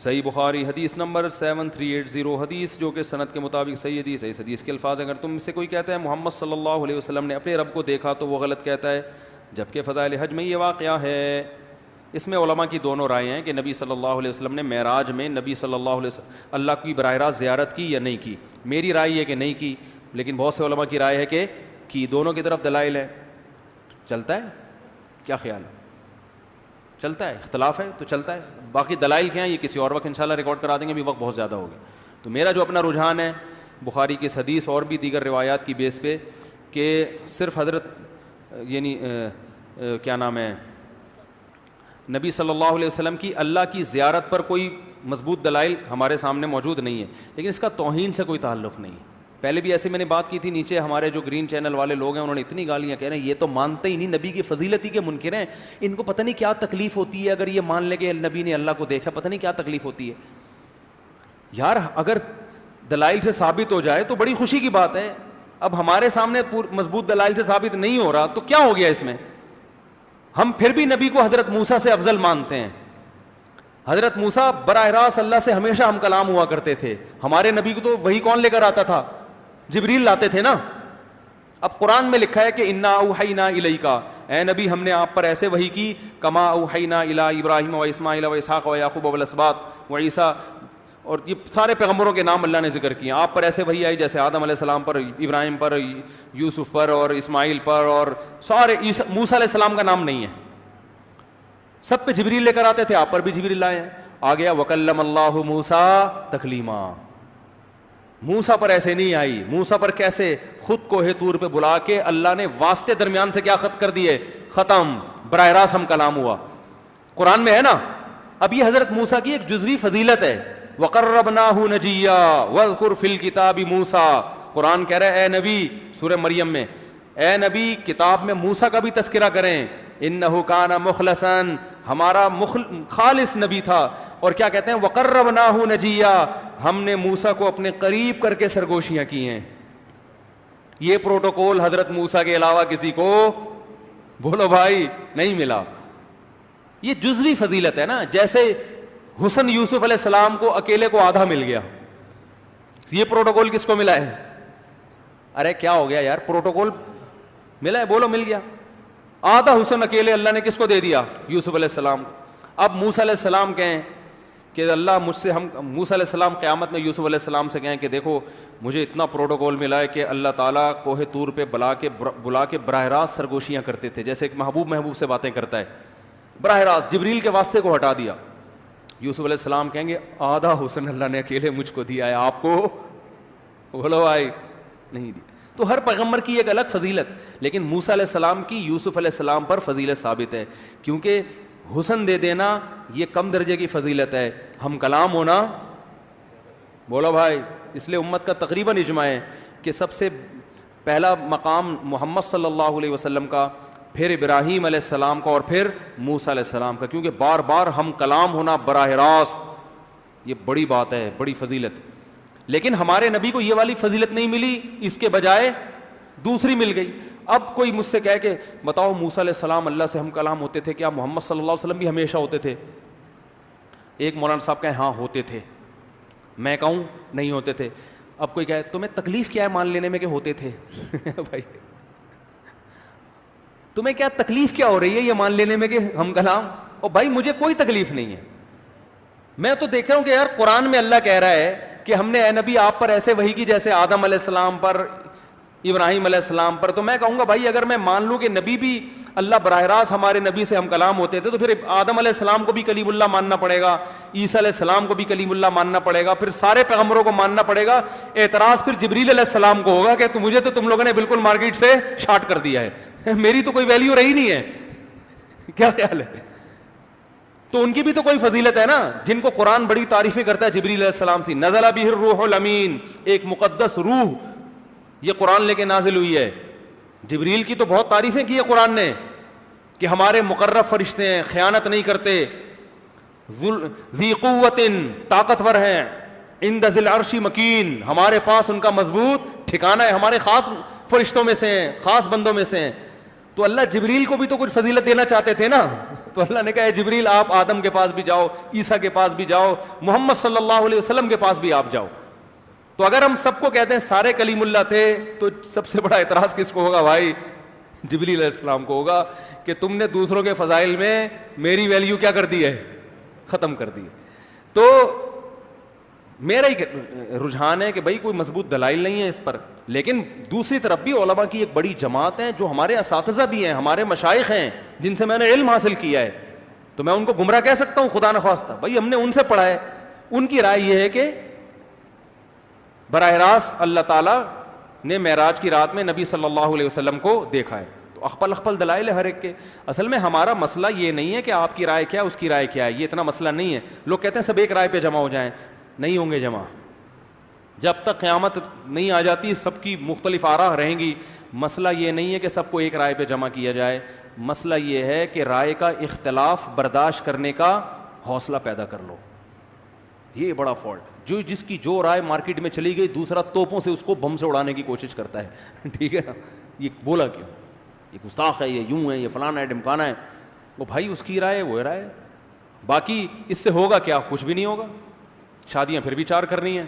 صحیح بخاری حدیث نمبر 7380، حدیث جو کہ سند کے مطابق صحیح حدیث ہے. اس حدیث کے الفاظ: اگر تم سے کوئی کہتا ہے محمد صلی اللہ علیہ وسلم نے اپنے رب کو دیکھا تو وہ غلط کہتا ہے، جبکہ فضائل حج میں یہ واقعہ ہے. اس میں علماء کی دونوں رائے ہیں کہ نبی صلی اللہ علیہ وسلم نے معراج میں نبی صلی اللہ علیہ وسلم اللہ کی براہ راست زیارت کی یا نہیں کی. میری رائے یہ کہ نہیں کی، لیکن بہت سے علماء کی رائے ہے کہ کی. دونوں کی طرف دلائل ہے. چلتا ہے؟ کیا خیال ہے؟ چلتا ہے؟ اختلاف ہے تو چلتا ہے. باقی دلائل کیا ہیں یہ کسی اور وقت انشاءاللہ ریکارڈ کرا دیں گے، بھی وقت بہت زیادہ ہو گیا. تو میرا جو اپنا رجحان ہے بخاری کی اس حدیث اور بھی دیگر روایات کی بیس پہ کہ صرف حضرت یعنی کیا نام ہے نبی صلی اللہ علیہ وسلم کی اللہ کی زیارت پر کوئی مضبوط دلائل ہمارے سامنے موجود نہیں ہے، لیکن اس کا توہین سے کوئی تعلق نہیں ہے. پہلے بھی ایسے میں نے بات کی تھی، نیچے ہمارے جو گرین چینل والے لوگ ہیں انہوں نے اتنی گالیاں کہہ رہے ہیں یہ تو مانتے ہی نہیں، نبی کی فضیلت ہی کے منکر ہیں، ان کو پتہ نہیں کیا تکلیف ہوتی ہے اگر یہ مان لے کہ نبی نے اللہ کو دیکھا، پتہ نہیں کیا تکلیف ہوتی ہے. یار اگر دلائل سے ثابت ہو جائے تو بڑی خوشی کی بات ہے. اب ہمارے سامنے مضبوط دلائل سے ثابت نہیں ہو رہا تو کیا ہو گیا اس میں؟ ہم پھر بھی نبی کو حضرت موسیٰ سے افضل مانتے ہیں. حضرت موسیٰ براہ راست اللہ سے ہمیشہ ہم کلام ہوا کرتے تھے. ہمارے نبی کو تو وہی کون لے کر آتا تھا؟ جبریل لاتے تھے نا. اب قرآن میں لکھا ہے کہ انا اوحینا الیکا، اے نبی ہم نے آپ پر ایسے وحی کی کما اوحینا الی ابراہیم و اسماعیل و اسحاق و یعقوب والاسباط و عیسیٰ، اور یہ سارے پیغمبروں کے نام اللہ نے ذکر کیے. آپ پر ایسے وحی آئی جیسے آدم علیہ السلام پر، ابراہیم پر، یوسف پر اور اسماعیل پر، اور سارے موسیٰ علیہ السلام کا نام نہیں ہے. سب پہ جبریل لے کر آتے تھے، آپ پر بھی جبریل لائے ہیں. آ گیا وکلم اللہ موسیٰ تکلیما. موسیٰ پر ایسے نہیں آئی. موسیٰ پر کیسے؟ خود کوہ طور پہ بلا کے اللہ نے واسطے درمیان سے کیا خط کر دیے؟ ختم. براہ راست ہم کلام ہوا. قرآن میں ہے نا. اب یہ حضرت موسیٰ کی ایک جزوی فضیلت ہے. وَقَرَّبْنَاهُ نَجِيًّا وَاذْكُرْ فِي الْكِتَابِ مُوسَىٰ. قرآن کہہ رہا ہے اے نبی، سورہ مریم میں، اے نبی کتاب میں موسیٰ کا بھی تذکرہ کریں. انه کان مخلصا، ہمارا خالص نبی تھا. اور کیا کہتے ہیں؟ وقربناہ نجیا، ہم نے موسیٰ کو اپنے قریب کر کے سرگوشیاں کی ہیں. یہ پروٹوکول حضرت موسیٰ کے علاوہ کسی کو بولو بھائی نہیں ملا. یہ جزوی فضیلت ہے نا. جیسے حسن یوسف علیہ السلام کو اکیلے کو آدھا مل گیا، یہ پروٹوکول کس کو ملا ہے؟ ارے کیا ہو گیا یار، پروٹوکول ملا ہے، بولو مل گیا. آدھا حسن اکیلے اللہ نے کس کو دے دیا؟ یوسف علیہ السلام. اب موسیٰ علیہ السلام کہیں کہ اللہ مجھ سے، موسیٰ علیہ السلام قیامت میں یوسف علیہ السلام سے کہیں کہ دیکھو مجھے اتنا پروٹوکول ملا ہے کہ اللہ تعالیٰ کوہ طور پہ بلا کے براہ راست سرگوشیاں کرتے تھے، جیسے ایک محبوب سے باتیں کرتا ہے. براہ راست جبریل کے واسطے کو ہٹا دیا. یوسف علیہ السلام کہیں گے آدھا حسن اللہ نے اکیلے مجھ کو دیا ہے، آپ کو بولو بھائی نہیں دیا. تو ہر پیغمبر کی ایک الگ فضیلت، لیکن موسیٰ علیہ السلام کی یوسف علیہ السلام پر فضیلت ثابت ہے، کیونکہ حسن دے دینا یہ کم درجے کی فضیلت ہے، ہم کلام ہونا بولو بھائی. اس لیے امت کا تقریباً اجماع ہے کہ سب سے پہلا مقام محمد صلی اللہ علیہ وسلم کا، پھر ابراہیم علیہ السلام کا، اور پھر موسیٰ علیہ السلام کا، کیونکہ بار بار ہم کلام ہونا براہ راست یہ بڑی بات ہے، بڑی فضیلت. لیکن ہمارے نبی کو یہ والی فضیلت نہیں ملی، اس کے بجائے دوسری مل گئی. اب کوئی مجھ سے کہے کہ بتاؤ موسیٰ علیہ السلام اللہ سے ہم کلام ہوتے تھے، کیا محمد صلی اللہ علیہ وسلم بھی ہمیشہ ہوتے تھے؟ ایک مولانا صاحب کہیں ہاں ہوتے تھے، میں کہوں نہیں ہوتے تھے. اب کوئی کہے تمہیں تکلیف کیا ہے مان لینے میں کہ ہوتے تھے؟ بھائی تمہیں کیا تکلیف کیا ہو رہی ہے یہ مان لینے میں کہ ہم کلام؟ اور بھائی مجھے کوئی تکلیف نہیں ہے. میں تو دیکھ رہا ہوں کہ یار قرآن میں اللہ کہہ رہا ہے کہ ہم نے اے نبی آپ پر ایسے وحی کی جیسے آدم علیہ السلام پر، ابراہیم علیہ السلام پر. تو میں کہوں گا بھائی اگر میں مان لوں کہ نبی بھی اللہ براہ راست ہمارے نبی سے ہم کلام ہوتے تھے، تو پھر آدم علیہ السلام کو بھی کلیم اللہ ماننا پڑے گا، عیسیٰ علیہ السلام کو بھی کلیم اللہ ماننا پڑے گا، پھر سارے پیغمبروں کو ماننا پڑے گا. اعتراض پھر جبریل علیہ السلام کو ہوگا کہ مجھے تو تم لوگوں نے بالکل مارکیٹ سے شارٹ کر دیا ہے، میری تو کوئی ویلیو رہی نہیں ہے. کیا خیال ہے؟ تو ان کی بھی تو کوئی فضیلت ہے نا. جن کو قرآن بڑی تعریفیں کرتا ہے جبریل علیہ السلام سے، نزل بہ الروح الامین، ایک مقدس روح یہ قرآن لے کے نازل ہوئی ہے. جبریل کی تو بہت تعریفیں کی ہے قرآن نے کہ ہمارے مقرب فرشتے ہیں، خیانت نہیں کرتے، ذی قوت طاقتور ہیں، عند ذی العرش مکین، ہمارے پاس ان کا مضبوط ٹھکانہ ہے، ہمارے خاص فرشتوں میں سے ہیں، خاص بندوں میں سے ہیں. تو اللہ جبریل کو بھی تو کچھ فضیلت دینا چاہتے تھے نا. تو اللہ نے کہا اے جبریل آپ آدم کے پاس بھی جاؤ, عیسیٰ کے پاس بھی جاؤ, محمد صلی اللہ علیہ وسلم کے پاس بھی آپ جاؤ. تو اگر ہم سب کو کہتے ہیں سارے کلیم اللہ تھے, تو سب سے بڑا اعتراض کس کو ہوگا بھائی؟ جبریل علیہ السلام کو ہوگا کہ تم نے دوسروں کے فضائل میں میری ویلیو کیا کر دی ہے, ختم کر دی. تو میرا ہی رجحان ہے کہ بھائی کوئی مضبوط دلائل نہیں ہے اس پر, لیکن دوسری طرف بھی علماء کی ایک بڑی جماعت ہے جو ہمارے اساتذہ بھی ہیں, ہمارے مشائخ ہیں جن سے میں نے علم حاصل کیا ہے, تو میں ان کو گمراہ کہہ سکتا ہوں؟ خدا نخواستہ. بھائی ہم نے ان سے پڑھا ہے, ان کی رائے یہ ہے کہ براہ راست اللہ تعالیٰ نے معراج کی رات میں نبی صلی اللہ علیہ وسلم کو دیکھا ہے. تو اخپل دلائل ہے ہر ایک کے. اصل میں ہمارا مسئلہ یہ نہیں ہے کہ آپ کی رائے کیا اس کی رائے کیا ہے, یہ اتنا مسئلہ نہیں ہے. لوگ کہتے ہیں سب ایک رائے پہ جمع ہو جائیں, نہیں ہوں گے جمع. جب تک قیامت نہیں آ جاتی سب کی مختلف آراء رہیں گی. مسئلہ یہ نہیں ہے کہ سب کو ایک رائے پہ جمع کیا جائے, مسئلہ یہ ہے کہ رائے کا اختلاف برداشت کرنے کا حوصلہ پیدا کر لو. یہ بڑا فالٹ, جو جس کی جو رائے مارکیٹ میں چلی گئی دوسرا توپوں سے اس کو بم سے اڑانے کی کوشش کرتا ہے. ٹھیک ہے نا, یہ بولا کیوں, یہ گستاخ ہے, یہ یوں ہے, یہ فلانا ہے, ڈمکانا ہے. وہ بھائی اس کی رائے وہ رائے, باقی اس سے ہوگا کیا؟ کچھ بھی نہیں ہوگا. شادیاں پھر بھی 4 کرنی ہیں,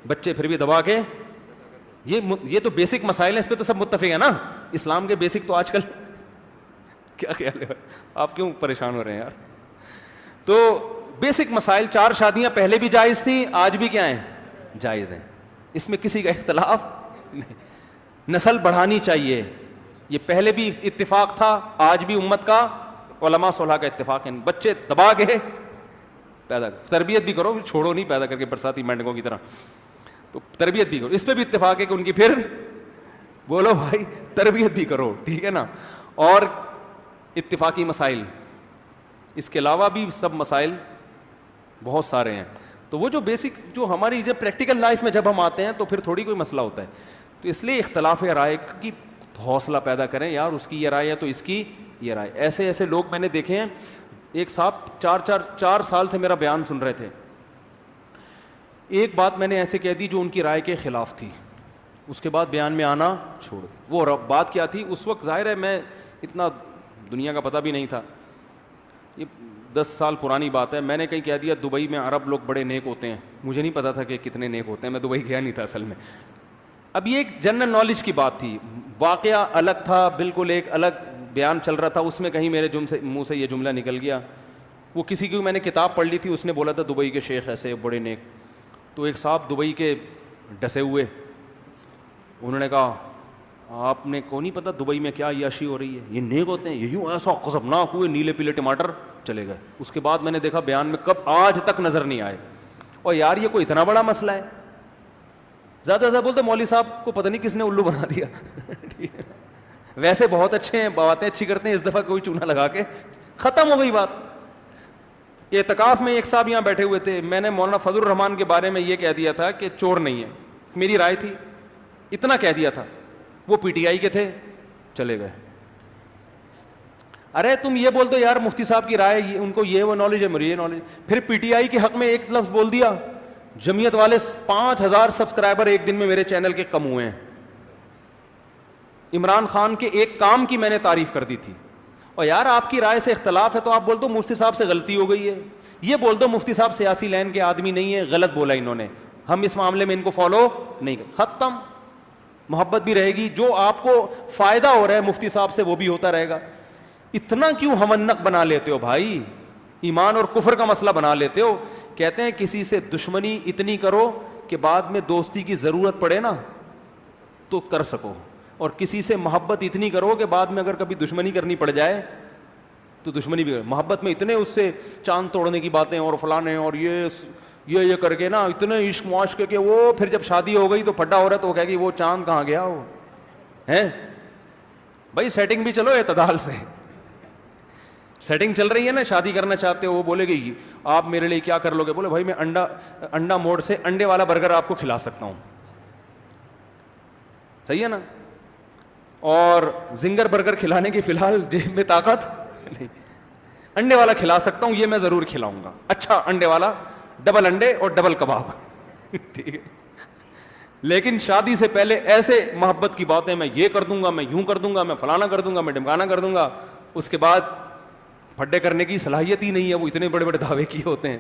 بچے پھر بھی دبا کے. یہ تو بیسک مسائل ہیں, اس پہ تو سب متفق ہیں نا. اسلام کے بیسک تو آج کل کیا خیال ہے, آپ کیوں پریشان ہو رہے ہیں یار؟ تو بیسک مسائل, 4 شادیاں پہلے بھی جائز تھیں, آج بھی کیا ہیں؟ جائز ہیں. اس میں کسی کا اختلاف نہیں. نسل بڑھانی چاہیے, یہ پہلے بھی اتفاق تھا, آج بھی امت کا علماء صلحاء کا اتفاق ہے. بچے دبا کے پیدا, تربیت بھی کرو, چھوڑو نہیں پیدا کر کے برساتی مینڈکوں کی طرح. تو تربیت بھی کرو. اس پہ بھی اتفاق ہے کہ ان کی پھر بولو بھائی تربیت بھی کرو. ٹھیک ہے نا. اور اتفاقی مسائل, اس کے علاوہ بھی سب مسائل بہت سارے ہیں. تو وہ جو بیسک جو ہماری جب پریکٹیکل لائف میں جب ہم آتے ہیں تو پھر تھوڑی کوئی مسئلہ ہوتا ہے. تو اس لیے اختلاف رائے کی حوصلہ پیدا کریں, یار اس کی یہ رائے ہے تو اس کی یہ رائے. ایسے ایسے لوگ میں نے دیکھے ہیں, ایک صاحب 4 سال سے میرا بیان سن رہے تھے. ایک بات میں نے ایسے کہہ دی جو ان کی رائے کے خلاف تھی, اس کے بعد بیان میں آنا چھوڑ. وہ بات کیا تھی اس وقت؟ ظاہر ہے میں اتنا دنیا کا پتہ بھی نہیں تھا, یہ 10 سال پرانی بات ہے. میں نے کہیں کہہ دیا دبئی میں عرب لوگ بڑے نیک ہوتے ہیں. مجھے نہیں پتا تھا کہ کتنے نیک ہوتے ہیں, میں دبئی گیا نہیں تھا اصل میں. اب یہ ایک جنرل نالج کی بات تھی, واقعہ الگ تھا, بالکل ایک الگ بیان چل رہا تھا. اس میں کہیں میرے منہ سے یہ جملہ نکل گیا. وہ کسی کی میں نے کتاب پڑھ لی تھی, اس نے بولا تھا دبئی کے شیخ ایسے بڑے نیک. تو ایک صاحب دبئی کے ڈسے ہوئے, انہوں نے کہا آپ نے کو نہیں پتا دبئی میں کیا عیاشی ہو رہی ہے, یہ نیک ہوتے ہیں, یہ یوں ایسا خزمناک ہوئے, نیلے پیلے ٹماٹر, چلے گئے. اس کے بعد میں نے دیکھا بیان میں کب آج تک نظر نہیں آئے. اور یار یہ کوئی اتنا بڑا مسئلہ ہے؟ زیادہ زیادہ بولتے مولوی صاحب کو پتہ نہیں کس نے الو بنا دیا. ویسے بہت اچھے ہیں, باتیں اچھی کرتے ہیں, اس دفعہ کوئی چونا لگا کے ختم ہو گئی بات. اعتکاف میں ایک صاحب یہاں بیٹھے ہوئے تھے, میں نے مولانا فضل الرحمان کے بارے میں یہ کہہ دیا تھا کہ چور نہیں ہے, میری رائے تھی, اتنا کہہ دیا تھا. وہ پی ٹی آئی کے تھے, چلے گئے. ارے تم یہ بول دو یار مفتی صاحب کی رائے, ان کو یہ وہ نالج ہے, میری یہ نالج. پھر پی ٹی آئی کے حق میں ایک لفظ بول دیا, جمعیت والے 5000 سبسکرائبر ایک دن میں میرے چینل کے کم ہوئے ہیں. عمران خان کے ایک کام کی میں نے تعریف کر دی تھی. اور یار آپ کی رائے سے اختلاف ہے تو آپ بول دو مفتی صاحب سے غلطی ہو گئی ہے, یہ بول دو مفتی صاحب سیاسی لین کے آدمی نہیں ہے, غلط بولا انہوں نے, ہم اس معاملے میں ان کو فالو نہیں کر. ختم. محبت بھی رہے گی, جو آپ کو فائدہ ہو رہا ہے مفتی صاحب سے وہ بھی ہوتا رہے گا. اتنا کیوں ہمنق بنا لیتے ہو بھائی, ایمان اور کفر کا مسئلہ بنا لیتے ہو. کہتے ہیں کسی سے دشمنی اتنی کرو کہ بعد میں دوستی کی ضرورت پڑے نا تو کر سکو, اور کسی سے محبت اتنی کرو کہ بعد میں اگر کبھی دشمنی کرنی پڑ جائے تو دشمنی بھی کرو. محبت میں اتنے اس سے چاند توڑنے کی باتیں اور فلانے اور یہ کر کے نا اتنے عشق معاشقے کے, وہ پھر جب شادی ہو گئی تو پھڈا ہو رہا ہے تو وہ کہے گی وہ چاند کہاں گیا وہ ہے. بھائی سیٹنگ بھی چلو اعتدال سے, سیٹنگ چل رہی ہے نا, شادی کرنا چاہتے ہو, وہ بولے گی آپ میرے لیے کیا کر لو گے, بولے بھائی میں انڈا موڑ سے انڈے والا برگر آپ کو کھلا سکتا ہوں, صحیح ہے نا, اور زنگر برگر کھلانے کی فی الحال جیب میں طاقت نہیں, انڈے والا کھلا سکتا ہوں, یہ میں ضرور کھلاؤں گا. اچھا انڈے والا, ڈبل انڈے اور ڈبل کباب. ٹھیک ہے, لیکن شادی سے پہلے ایسے محبت کی باتیں, میں یہ کر دوں گا, میں یوں کر دوں گا, میں فلانا کر دوں گا, میں ڈمکانا کر دوں گا. اس کے بعد پھڈے کرنے کی صلاحیت ہی نہیں ہے, وہ اتنے بڑے بڑے دعوے کیے ہوتے ہیں.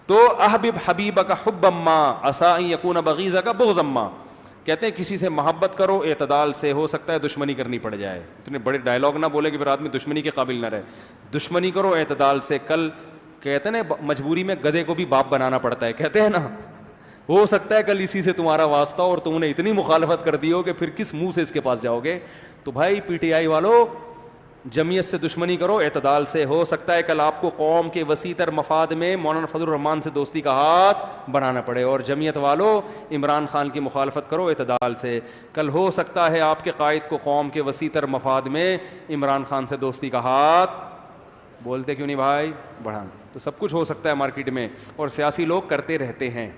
تو احبب حبیبک حبا ما عسى ان یکون بغیضک بغضا ما, کہتے ہیں کسی سے محبت کرو اعتدال سے, ہو سکتا ہے دشمنی کرنی پڑ جائے. اتنے بڑے ڈائلاگ نہ بولے کہ پھر آدمی دشمنی کے قابل نہ رہے. دشمنی کرو اعتدال سے. کل کہتے ہیں نا مجبوری میں گدھے کو بھی باپ بنانا پڑتا ہے, کہتے ہیں نا. ہو سکتا ہے کل اسی سے تمہارا واسطہ اور تم نے اتنی مخالفت کر دی ہو کہ پھر کس منہ سے اس کے پاس جاؤ گے. تو بھائی پی ٹی آئی والو, جمعیت سے دشمنی کرو اعتدال سے. ہو سکتا ہے کل آپ کو قوم کے وسیع تر مفاد میں مولانا فضل الرحمان سے دوستی کا ہاتھ بنانا پڑے, اور جمعیت والو عمران خان کی مخالفت کرو اعتدال سے. کل ہو سکتا ہے آپ کے قائد کو قوم کے وسیع تر مفاد میں عمران خان سے دوستی کا ہاتھ, بولتے کیوں نہیں بھائی, بڑھانا. تو سب کچھ ہو سکتا ہے مارکیٹ میں, اور سیاسی لوگ کرتے رہتے ہیں,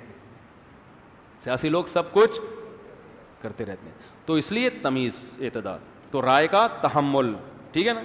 سیاسی لوگ سب کچھ کرتے رہتے ہیں. تو اس لیے تمیز, اعتدال. تو رائے کا تحمل, ٹھیک ہے نا.